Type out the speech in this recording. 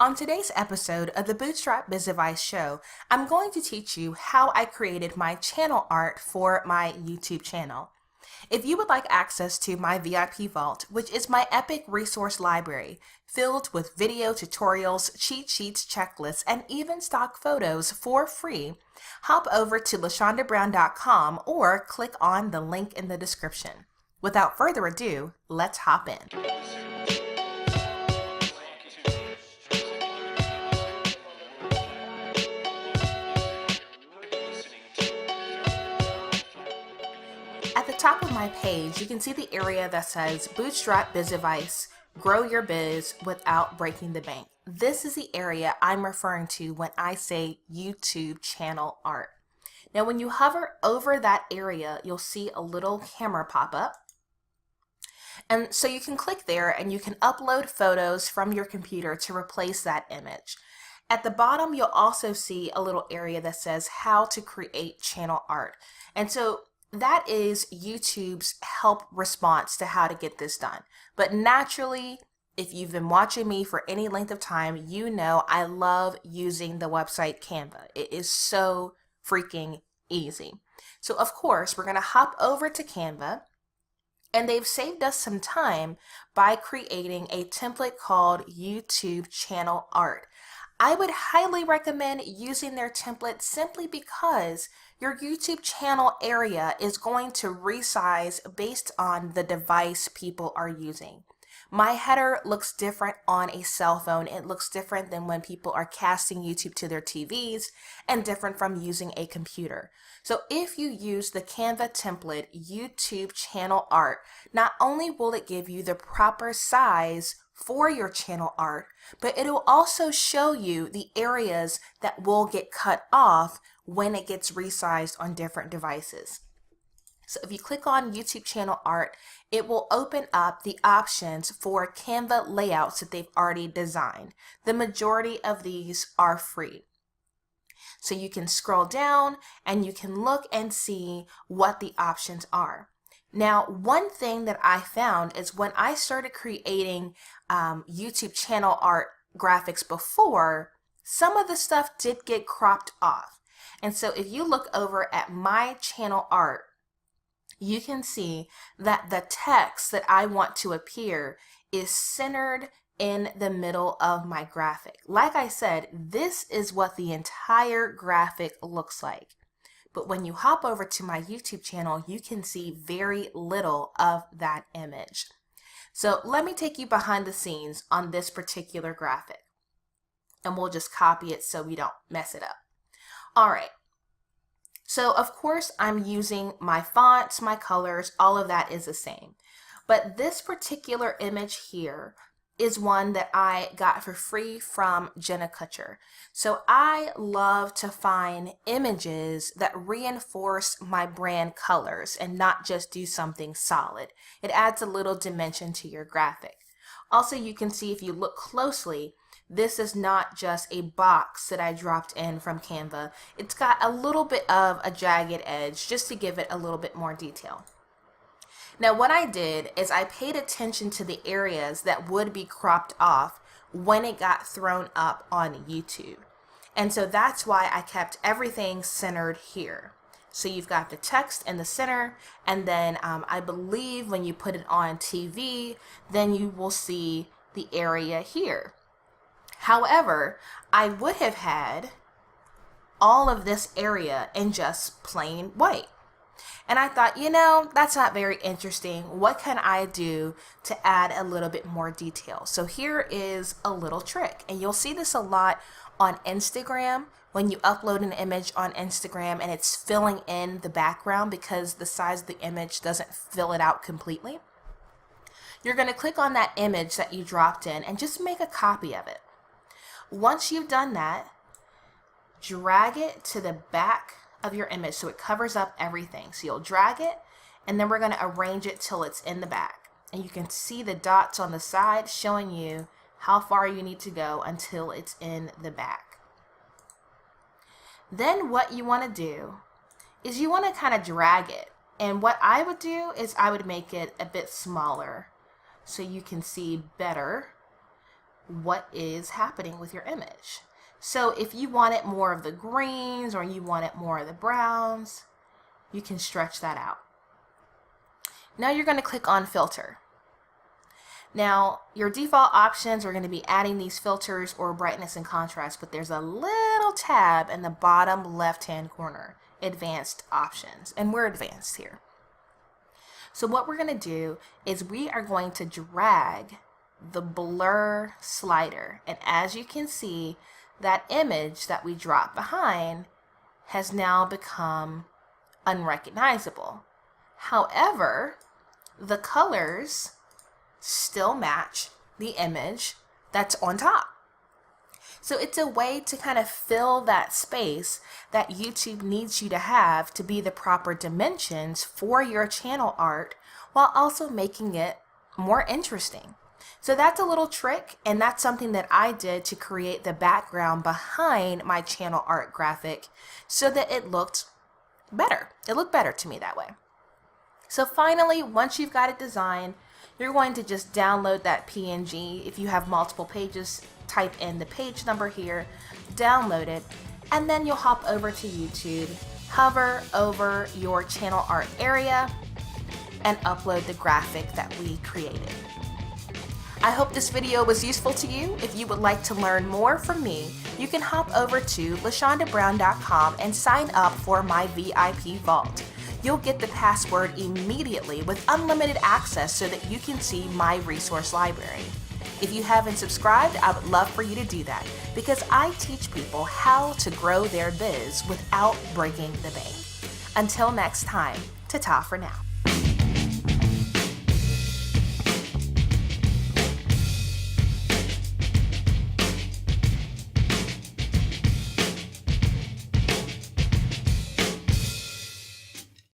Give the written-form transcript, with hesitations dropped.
On today's episode of the Bootstrap Biz Advice Show, I'm going to teach you how I created my channel art for my YouTube channel. If you would like access to my VIP Vault, which is my epic resource library, filled with video tutorials, cheat sheets, checklists, and even stock photos for free, hop over to LaShondaBrown.com or click on the link in the description. Without further ado, let's hop in. At the top of my page, you can see the area that says Bootstrap Biz Advice, Grow Your Biz Without Breaking the Bank. This is the area I'm referring to when I say YouTube channel art. Now, when you hover over that area, you'll see a little camera pop up. And so you can click there and you can upload photos from your computer to replace that image. At the bottom, you'll also see a little area that says how to create channel art. And so that is YouTube's help response to how to get this done. But naturally, if you've been watching me for any length of time, you know I love using the website Canva. It is so freaking easy. So of course, we're going to hop over to Canva, and they've saved us some time by creating a template called YouTube channel art. I would highly recommend using their template simply because your YouTube channel area is going to resize based on the device people are using. My header looks different on a cell phone. It looks different than when people are casting YouTube to their TVs and different from using a computer. So if you use the Canva template YouTube channel art, not only will it give you the proper size for your channel art, but it'll also show you the areas that will get cut off when it gets resized on different devices. So if you click on YouTube channel art, it will open up the options for Canva layouts that they've already designed. The majority of these are free. So you can scroll down and you can look and see what the options are. Now, one thing that I found is when I started creating YouTube channel art graphics before, some of the stuff did get cropped off. And so if you look over at my channel art, you can see that the text that I want to appear is centered in the middle of my graphic. Like I said, this is what the entire graphic looks like. But when you hop over to my YouTube channel, you can see very little of that image. So let me take you behind the scenes on this particular graphic, and we'll just copy it so we don't mess it up. All right. So of course I'm using my fonts, my colors, all of that is the same. But this particular image here is one that I got for free from Jenna Kutcher. So I love to find images that reinforce my brand colors and not just do something solid. It adds a little dimension to your graphic. Also, you can see if you look closely, this is not just a box that I dropped in from Canva. It's got a little bit of a jagged edge just to give it a little bit more detail. Now what I did is I paid attention to the areas that would be cropped off when it got thrown up on YouTube. And so that's why I kept everything centered here. So you've got the text in the center, and then I believe when you put it on TV, then you will see the area here. However, I would have had all of this area in just plain white. And I thought, you know, that's not very interesting. What can I do to add a little bit more detail? So here is a little trick, and you'll see this a lot on Instagram when you upload an image on Instagram and it's filling in the background because the size of the image doesn't fill it out completely. You're going to click on that image that you dropped in and just make a copy of it. Once you've done that, drag it to the back of your image so it covers up everything. So you'll drag it, and then we're going to arrange it till it's in the back. And you can see the dots on the side showing you how far you need to go until it's in the back. Then what you want to do is you want to kind of drag it. And what I would do is I would make it a bit smaller so you can see better what is happening with your image. So if you wanted more of the greens or you wanted more of the browns, you can stretch that out. Now you're going to click on filter. Now your default options are going to be adding these filters or brightness and contrast, but there's a little tab in the bottom left hand corner, advanced options, and we're advanced here. So what we're going to do is we are going to drag the blur slider, and as you can see, that image that we dropped behind has now become unrecognizable. However, the colors still match the image that's on top. So it's a way to kind of fill that space that YouTube needs you to have to be the proper dimensions for your channel art while also making it more interesting. So that's a little trick, and that's something that I did to create the background behind my channel art graphic so that it looked better. It looked better to me that way. So finally, once you've got it designed, you're going to just download that PNG. If you have multiple pages, type in the page number here, download it, and then you'll hop over to YouTube, hover over your channel art area, and upload the graphic that we created. I hope this video was useful to you. If you would like to learn more from me, you can hop over to LaShondaBrown.com and sign up for my VIP vault. You'll get the password immediately with unlimited access so that you can see my resource library. If you haven't subscribed, I would love for you to do that because I teach people how to grow their biz without breaking the bank. Until next time, ta-ta for now.